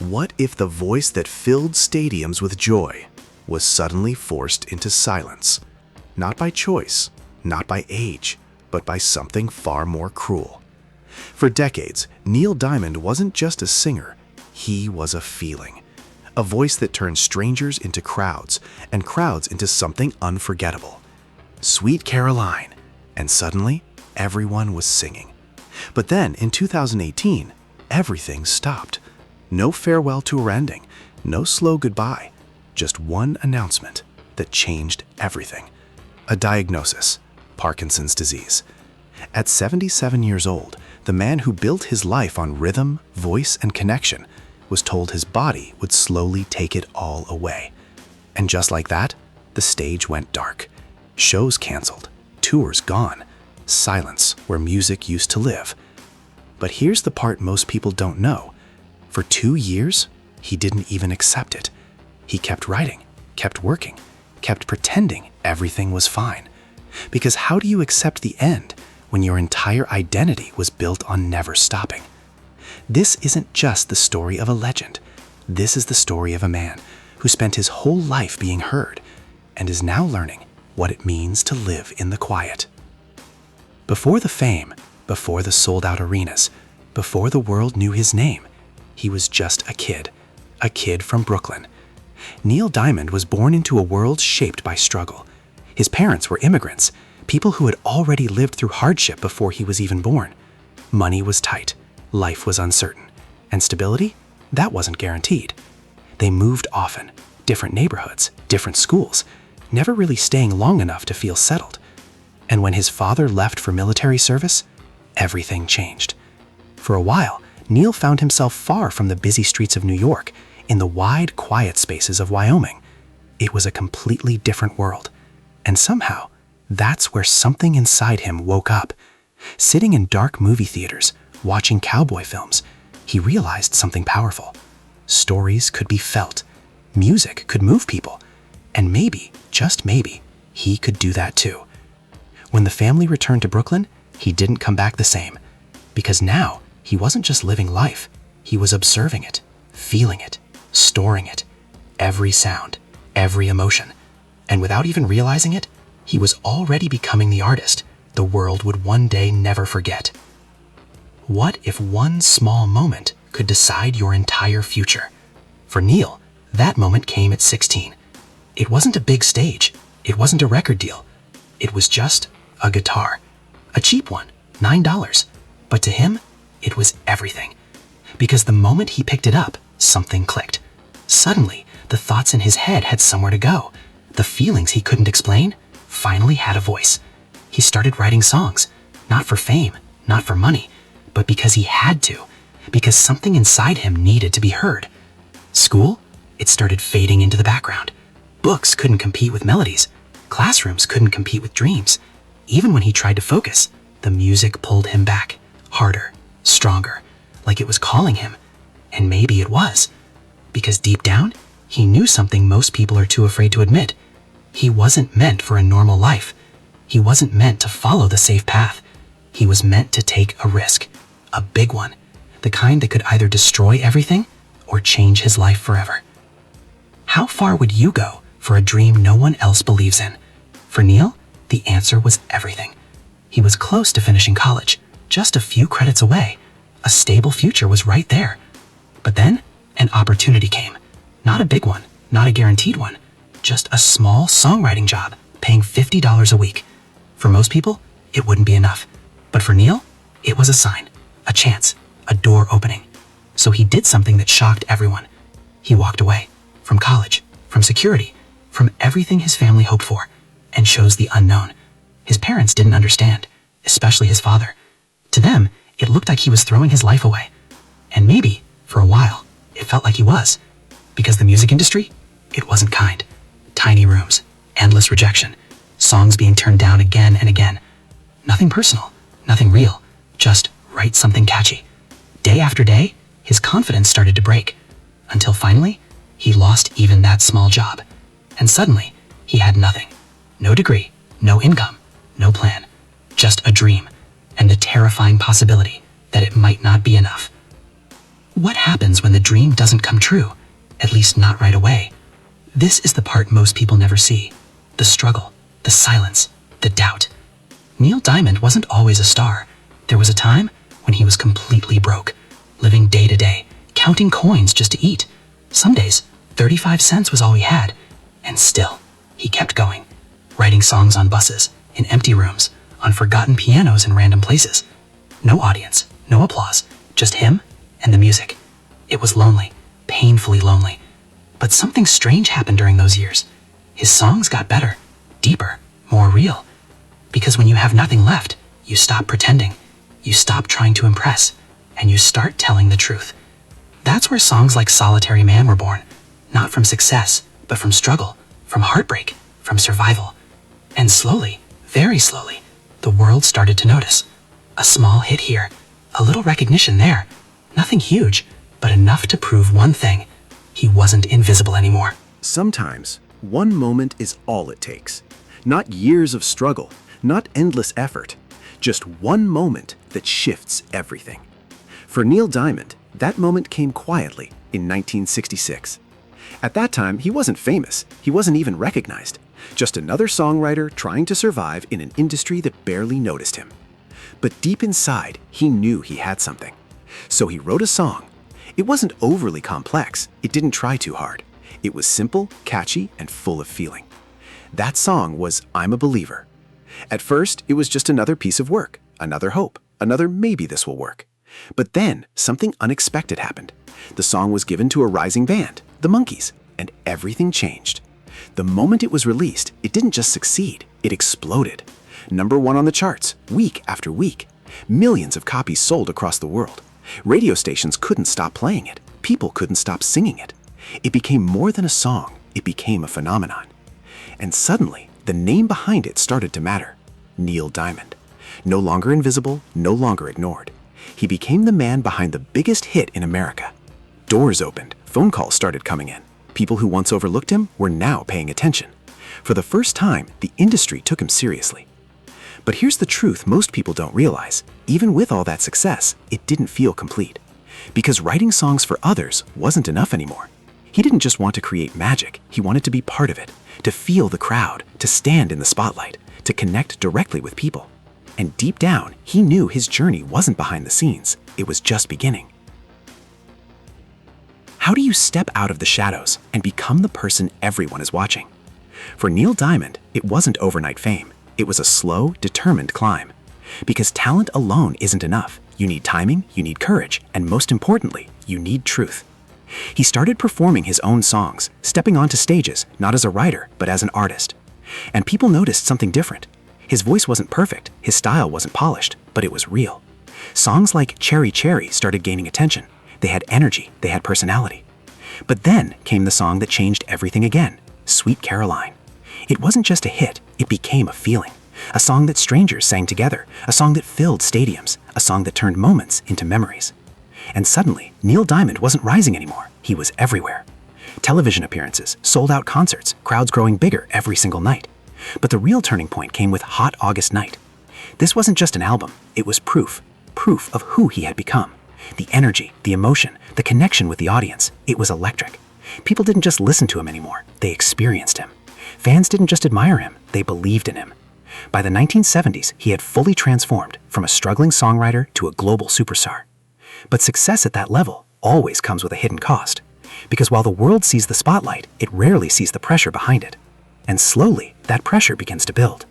What if the voice that filled stadiums with joy was suddenly forced into silence? Not by choice, not by age, but by something far more cruel. For decades, Neil Diamond wasn't just a singer, he was a feeling. A voice that turned strangers into crowds, and crowds into something unforgettable. Sweet Caroline, and suddenly, everyone was singing. But then, in 2018, everything stopped. No farewell tour ending, no slow goodbye, just one announcement that changed everything. A diagnosis: Parkinson's disease. At 77 years old, the man who built his life on rhythm, voice, and connection was told his body would slowly take it all away. And just like that, the stage went dark. Shows canceled, tours gone, silence where music used to live. But here's the part most people don't know. For 2 years, he didn't even accept it. He kept writing, kept working, kept pretending everything was fine. Because how do you accept the end when your entire identity was built on never stopping? This isn't just the story of a legend. This is the story of a man who spent his whole life being heard and is now learning what it means to live in the quiet. Before the fame, before the sold-out arenas, before the world knew his name, he was just a kid from Brooklyn. Neil Diamond was born into a world shaped by struggle. His parents were immigrants, people who had already lived through hardship before he was even born. Money was tight, life was uncertain, and stability, that wasn't guaranteed. They moved often, different neighborhoods, different schools, never really staying long enough to feel settled. And when his father left for military service, everything changed. For a while, Neil found himself far from the busy streets of New York, in the wide, quiet spaces of Wyoming. It was a completely different world. And somehow, that's where something inside him woke up. Sitting in dark movie theaters, watching cowboy films, he realized something powerful. Stories could be felt. Music could move people. And maybe, just maybe, he could do that too. When the family returned to Brooklyn, he didn't come back the same. Because now, he wasn't just living life, he was observing it, feeling it, storing it, every sound, every emotion. And without even realizing it, he was already becoming the artist the world would one day never forget. What if one small moment could decide your entire future? For Neil, that moment came at 16. It wasn't a big stage, it wasn't a record deal. It was just a guitar, a cheap one, $9. But to him, it was everything. Because the moment he picked it up, something clicked. Suddenly, the thoughts in his head had somewhere to go. The feelings he couldn't explain finally had a voice. He started writing songs, not for fame, not for money, but because he had to, because something inside him needed to be heard. School? It started fading into the background. Books couldn't compete with melodies. Classrooms couldn't compete with dreams. Even when he tried to focus, the music pulled him back, harder, stronger, like it was calling him. And maybe it was. Because deep down, he knew something most people are too afraid to admit. He wasn't meant for a normal life. He wasn't meant to follow the safe path. He was meant to take a risk, a big one, the kind that could either destroy everything or change his life forever. How far would you go for a dream no one else believes in? For Neil, the answer was everything. He was close to finishing college, just a few credits away. A stable future was right there. But then, an opportunity came. Not a big one, not a guaranteed one, just a small songwriting job paying $50 a week. For most people, it wouldn't be enough. But for Neil, it was a sign, a chance, a door opening. So he did something that shocked everyone. He walked away from college, from security, from everything his family hoped for, and chose the unknown. His parents didn't understand, especially his father. To them, it looked like he was throwing his life away. And maybe, for a while, it felt like he was. Because the music industry, it wasn't kind. Tiny rooms, endless rejection, songs being turned down again and again. Nothing personal, nothing real, just write something catchy. Day after day, his confidence started to break, until finally, he lost even that small job. And suddenly, he had nothing. No degree, no income, no plan. Just a dream, and the terrifying possibility that it might not be enough. What happens when the dream doesn't come true? At least not right away. This is the part most people never see. The struggle, the silence, the doubt. Neil Diamond wasn't always a star. There was a time when he was completely broke, living day to day, counting coins just to eat. Some days, 35 cents was all he had. And still, he kept going, writing songs on buses, in empty rooms, on forgotten pianos in random places. No audience, no applause, just him and the music. It was lonely, painfully lonely. But something strange happened during those years. His songs got better, deeper, more real. Because when you have nothing left, you stop pretending, you stop trying to impress, and you start telling the truth. That's where songs like Solitary Man were born, not from success, but from struggle, from heartbreak, from survival. And slowly, very slowly, the world started to notice. A small hit here, a little recognition there. Nothing huge, but enough to prove one thing: he wasn't invisible anymore. Sometimes, one moment is all it takes. Not years of struggle, not endless effort. Just one moment that shifts everything. For Neil Diamond, that moment came quietly in 1966. At that time, he wasn't famous. He wasn't even recognized. Just another songwriter trying to survive in an industry that barely noticed him. But deep inside, he knew he had something. So he wrote a song. It wasn't overly complex. It didn't try too hard. It was simple, catchy, and full of feeling. That song was I'm a Believer. At first, it was just another piece of work, another hope, another maybe this will work. But then, something unexpected happened. The song was given to a rising band, the Monkees, and everything changed. The moment it was released, it didn't just succeed, it exploded. #1 on the charts, week after week. Millions of copies sold across the world. Radio stations couldn't stop playing it. People couldn't stop singing it. It became more than a song, it became a phenomenon. And suddenly, the name behind it started to matter. Neil Diamond. No longer invisible, no longer ignored. He became the man behind the biggest hit in America. Doors opened, phone calls started coming in. People who once overlooked him were now paying attention. For the first time, the industry took him seriously. But here's the truth most people don't realize. Even with all that success, it didn't feel complete. Because writing songs for others wasn't enough anymore. He didn't just want to create magic, he wanted to be part of it, to feel the crowd, to stand in the spotlight, to connect directly with people. And deep down, he knew his journey wasn't behind the scenes, it was just beginning. How do you step out of the shadows and become the person everyone is watching? For Neil Diamond, it wasn't overnight fame. It was a slow, determined climb. Because talent alone isn't enough. You need timing, you need courage, and most importantly, you need truth. He started performing his own songs, stepping onto stages, not as a writer, but as an artist. And people noticed something different. His voice wasn't perfect, his style wasn't polished, but it was real. Songs like Cherry Cherry started gaining attention. They had energy, they had personality. But then came the song that changed everything again, Sweet Caroline. It wasn't just a hit, it became a feeling. A song that strangers sang together, a song that filled stadiums, a song that turned moments into memories. And suddenly, Neil Diamond wasn't rising anymore, he was everywhere. Television appearances, sold-out concerts, crowds growing bigger every single night. But the real turning point came with Hot August Night. This wasn't just an album, it was proof of who he had become. The energy, the emotion, the connection with the audience, it was electric. People didn't just listen to him anymore, they experienced him. Fans didn't just admire him, they believed in him. By the 1970s, he had fully transformed from a struggling songwriter to a global superstar. But success at that level always comes with a hidden cost. Because while the world sees the spotlight, it rarely sees the pressure behind it. And slowly, that pressure begins to build.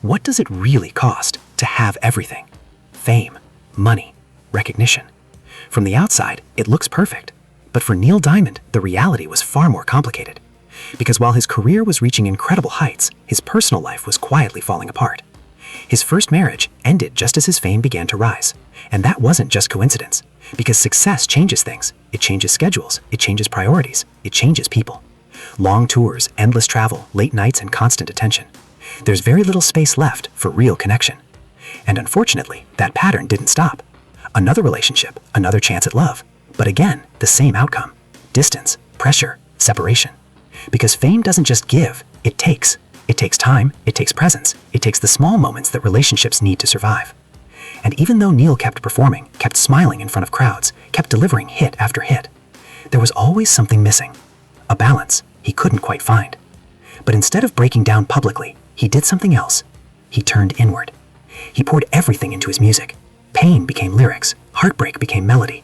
What does it really cost to have everything? Fame, money, recognition. From the outside, it looks perfect. But for Neil Diamond, the reality was far more complicated. Because while his career was reaching incredible heights, his personal life was quietly falling apart. His first marriage ended just as his fame began to rise. And that wasn't just coincidence. Because success changes things. It changes schedules, it changes priorities, it changes people. Long tours, endless travel, late nights, and constant attention. There's very little space left for real connection. And unfortunately, that pattern didn't stop. Another relationship, another chance at love. But again, the same outcome. Distance, pressure, separation. Because fame doesn't just give, it takes. It takes time, it takes presence, it takes the small moments that relationships need to survive. And even though Neil kept performing, kept smiling in front of crowds, kept delivering hit after hit, there was always something missing. A balance he couldn't quite find. But instead of breaking down publicly, he did something else. He turned inward. He poured everything into his music. Pain became lyrics, heartbreak became melody.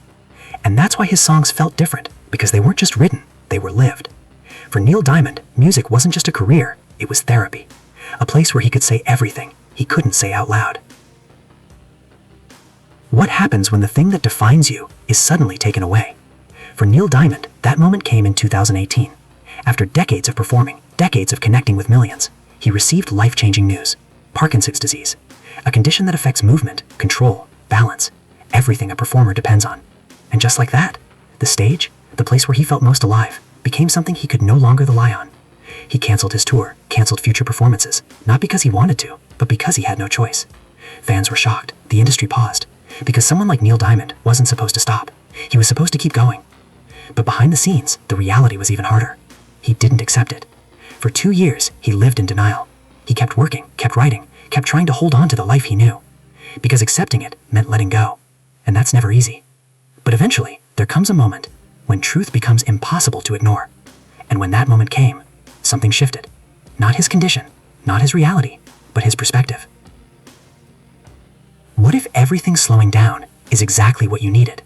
And that's why his songs felt different, because they weren't just written, they were lived. For Neil Diamond, music wasn't just a career, it was therapy. A place where he could say everything he couldn't say out loud. What happens when the thing that defines you is suddenly taken away? For Neil Diamond, that moment came in 2018. After decades of performing, decades of connecting with millions, he received life-changing news. Parkinson's disease, a condition that affects movement, control, balance, everything a performer depends on. And just like that, the stage, the place where he felt most alive, became something he could no longer rely on. He canceled his tour, canceled future performances, not because he wanted to, but because he had no choice. Fans were shocked, the industry paused, because someone like Neil Diamond wasn't supposed to stop. He was supposed to keep going. But behind the scenes, the reality was even harder. He didn't accept it. For 2 years, he lived in denial. He kept working, kept writing, kept trying to hold on to the life he knew. Because accepting it meant letting go. And that's never easy. But eventually, there comes a moment when truth becomes impossible to ignore. And when that moment came, something shifted. Not his condition, not his reality, but his perspective. What if everything slowing down is exactly what you needed?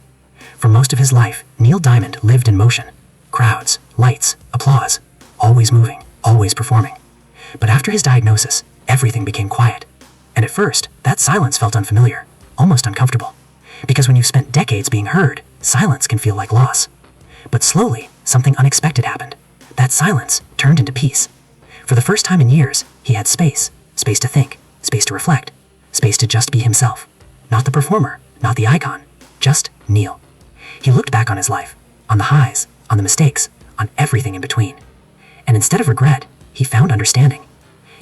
For most of his life, Neil Diamond lived in motion. Crowds, lights, applause, always moving, always performing. But after his diagnosis, everything became quiet. And at first, that silence felt unfamiliar, almost uncomfortable. Because when you've spent decades being heard, silence can feel like loss. But slowly, something unexpected happened. That silence turned into peace. For the first time in years, he had space. Space to think, space to reflect, space to just be himself. Not the performer, not the icon, just Neil. He looked back on his life, on the highs, on the mistakes, on everything in between. And instead of regret, he found understanding.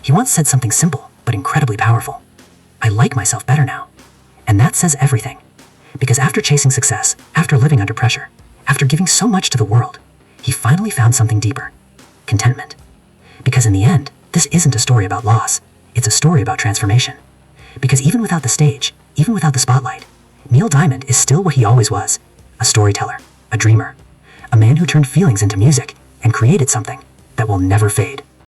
He once said something simple, but incredibly powerful. I like myself better now. And that says everything. Because after chasing success, after living under pressure, after giving so much to the world, he finally found something deeper. Contentment. Because in the end, this isn't a story about loss. It's a story about transformation. Because even without the stage, even without the spotlight, Neil Diamond is still what he always was. A storyteller, a dreamer, a man who turned feelings into music and created something that will never fade.